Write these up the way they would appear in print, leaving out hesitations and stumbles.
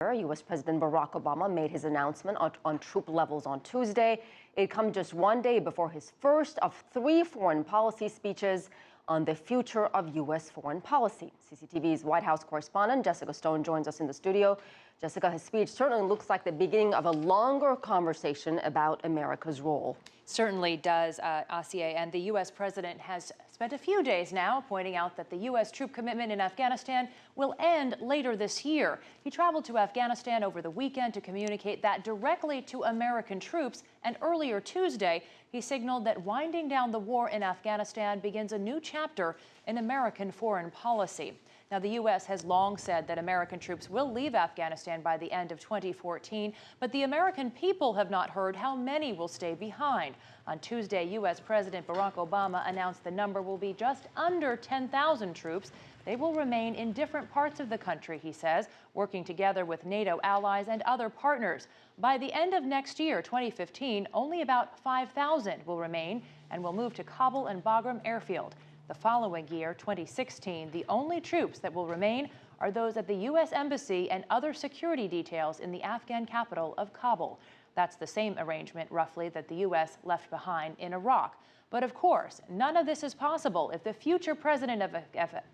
U.S. President Barack Obama made his announcement on troop levels on Tuesday. It comes just one day before his first of 3 foreign policy speeches on the future of U.S. foreign policy. CCTV's White House correspondent Jessica Stone joins us in the studio. Jessica, his speech certainly looks like the beginning of a longer conversation about America's role. Certainly does, Asiye, and the U.S. president has spent a few days now pointing out that the U.S. troop commitment in Afghanistan will end later this year. He traveled to Afghanistan over the weekend to communicate that directly to American troops, and earlier Tuesday, he signaled that winding down the war in Afghanistan begins a new chapter in American foreign policy. Now, the U.S. has long said that American troops will leave Afghanistan by the end of 2014, but the American people have not heard how many will stay behind. On Tuesday, U.S. President Barack Obama announced the number will be just under 10,000 troops. They will remain in different parts of the country, he says, working together with NATO allies and other partners. By the end of next year, 2015, only about 5,000 will remain and will move to Kabul and Bagram airfield. The following year, 2016, the only troops that will remain are those at the U.S. Embassy and other security details in the Afghan capital of Kabul. That's the same arrangement, roughly, that the U.S. left behind in Iraq. But of course, none of this is possible if the future president of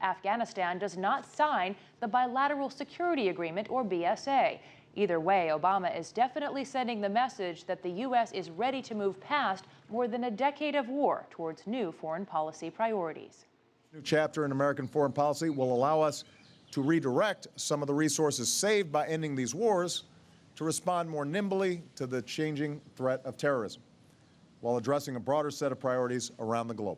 Afghanistan does not sign the Bilateral Security Agreement, or BSA. Either way, Obama is definitely sending the message that the U.S. is ready to move past more than a decade of war towards new foreign policy priorities. New chapter in American foreign policy will allow us to redirect some of the resources saved by ending these wars to respond more nimbly to the changing threat of terrorism, while addressing a broader set of priorities around the globe.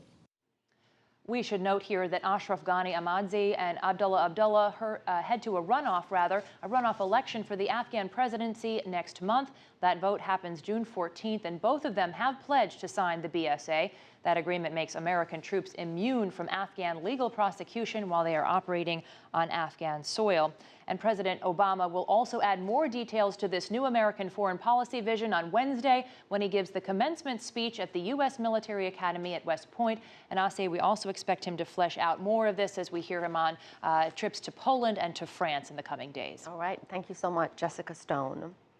We should note here that Ashraf Ghani Ahmadzi and Abdullah Abdullah head to a runoff election for the Afghan presidency next month. That vote happens June 14th, and both of them have pledged to sign the BSA. That agreement makes American troops immune from Afghan legal prosecution while they are operating on Afghan soil. And President Obama will also add more details to this new American foreign policy vision on Wednesday when he gives the commencement speech at the U.S. Military Academy at West Point. And I'll say we also expect him to flesh out more of this as we hear him on trips to Poland and to France in the coming days. All right. Thank you so much, Jessica Stone.